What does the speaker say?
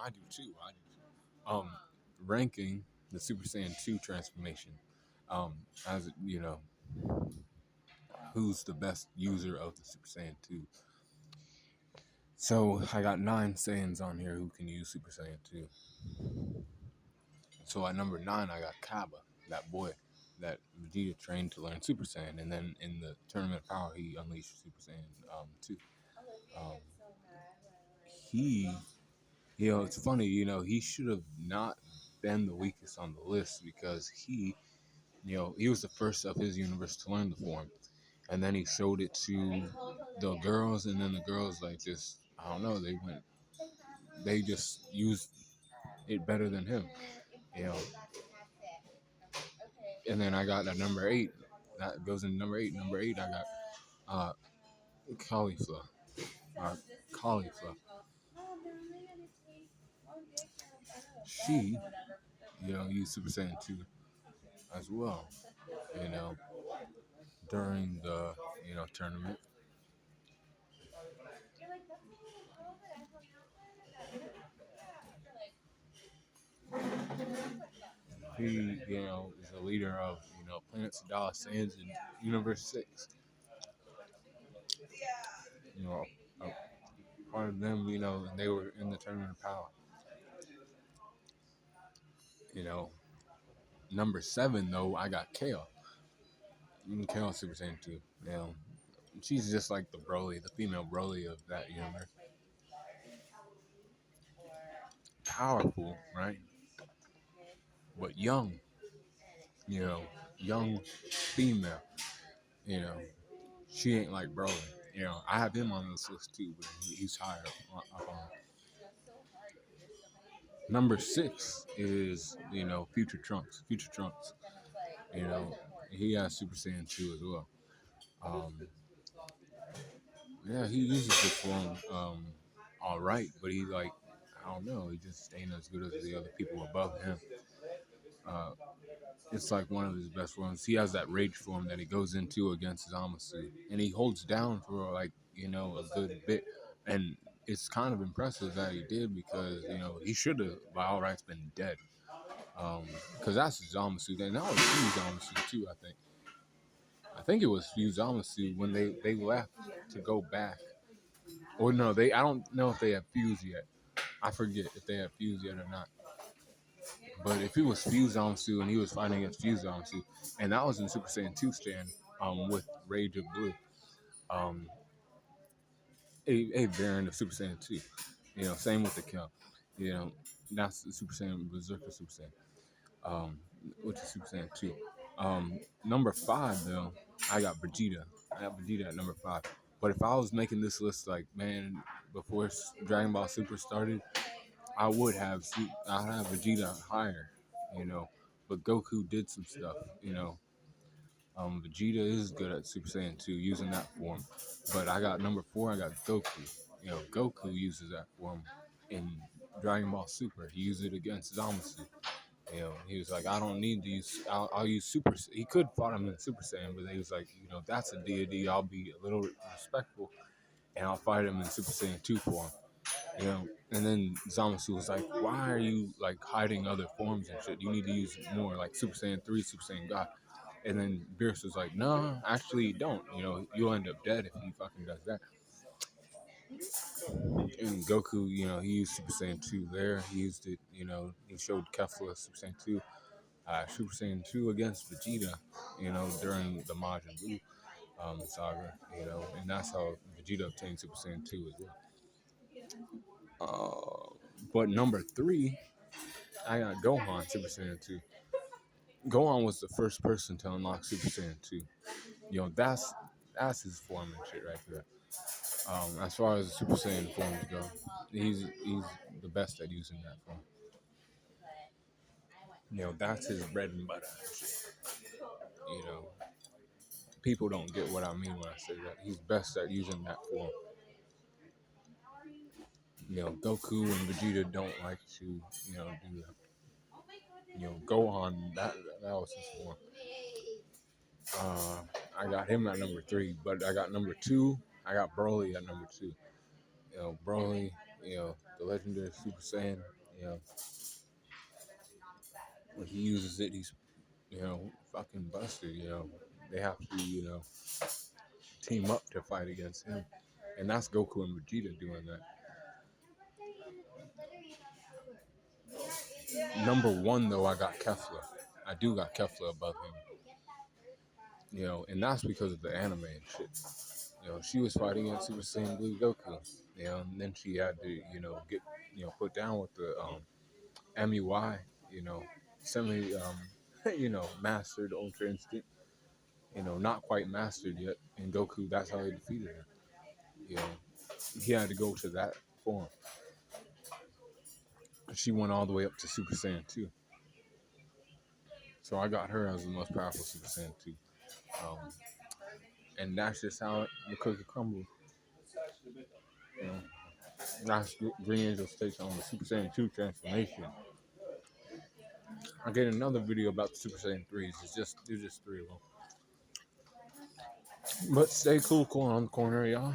I do too. I do too. Ranking the Super Saiyan 2 transformation. Um, as you know, who's the best user of the Super Saiyan 2? So I got 9 Saiyans on here who can use Super Saiyan 2. So at number 9, I got Cabba, that boy that Vegeta trained to learn Super Saiyan, and then in the Tournament of Power, he unleashed Super Saiyan 2. Um, he, it's funny, he should have not been the weakest on the list because he was the first of his universe to learn the form, and then he showed it to the girls, and then the girls like just I don't know, they just used it better than him, you know. And then I got at number 8. That goes in number 8. Number 8, I got uh, Kelifa. Kelifa. She, used Super Saiyan 2 as well, you know, during the, tournament. He, is the leader of, Planet Sadala Saiyans in Universe 6. You know, a part of them, and they were in the Tournament of Power. You know, number 7, though, I got Kale. Kale Super Saiyan 2. She's just like the Broly, the female Broly of that universe. Powerful, right? But young, you know, young female, you know. She ain't like Broly. I have him on this list too, but he's higher up on. Number 6 is, Future Trunks. Future Trunks. You know, he has Super Saiyan 2 as well. Yeah, he uses the form all right, but he like I don't know, he just ain't as good as the other people above him. Uh, it's like one of his best forms. He has that rage form that he goes into against Zamasu, and he holds down for like a good bit, and it's kind of impressive that he did because he should have by all rights been dead. Because that's Zamasu. And that was Zamasu too. I think it was Zamasu when they left to go back. Or no, I don't know if they have fused yet. I forget if they have fused yet or not. But if it was Fuse Zamasu and he was fighting against Fuse Zamasu, and that was in Super Saiyan 2 stand with Rage of Blue, um, a variant of Super Saiyan 2. Same with the Kill. That's the Super Saiyan Berserker Super Saiyan, which is Super Saiyan 2. Number 5, though, I got Vegeta. I got Vegeta at number 5. But if I was making this list, like, man, before Dragon Ball Super started, I'd have Vegeta higher, you know. But Goku did some stuff. Vegeta is good at Super Saiyan 2 using that form. But I got number 4, I got Goku. Goku uses that form in Dragon Ball Super. He used it against Zamasu. He was like, I don't need to use, I'll use Super. He could fight him in Super Saiyan, but he was like, that's a deity. I'll be a little respectful and I'll fight him in Super Saiyan 2 form. And then Zamasu was like, why are you like hiding other forms and shit? You need to use more like Super Saiyan 3, Super Saiyan God. And then Beerus was like, no, actually don't. You'll end up dead if he fucking does that. And Goku, he used Super Saiyan 2 there. He used it, he showed Kefla Super Saiyan 2. Super Saiyan 2 against Vegeta, during the Majin Buu saga, and that's how Vegeta obtained Super Saiyan 2 as well. But number 3, I got Gohan Super Saiyan 2. Gohan was the first person to unlock Super Saiyan 2. That's his form and shit right there. As far as the Super Saiyan forms go, he's the best at using that form. That's his bread and butter. You know, people don't get what I mean when I say that. He's best at using that form. Goku and Vegeta don't like to, do that. Gohan, that was his form. I got him at number 3, but I got number 2. I got Broly at number 2. Broly, the legendary Super Saiyan. You know, when he uses it, he's fucking busted. They have to team up to fight against him, and that's Goku and Vegeta doing that. Number one though, I got Kefla. I do got Kefla above him. And that's because of the anime and shit. She was fighting against Super Saiyan Blue Goku. And then she had to, get, put down with the MUI, semi, mastered Ultra Instinct. Not quite mastered yet. And Goku, that's how he defeated her. You know, he had to go to that form. She went all the way up to Super Saiyan 2. So I got her as the most powerful Super Saiyan 2. Um, and that's just how the cookie crumbles. You know, that's Green Angel Station on the Super Saiyan 2 transformation. I get another video about the Super Saiyan 3s. There's just three of them. But stay cool on the corner, y'all.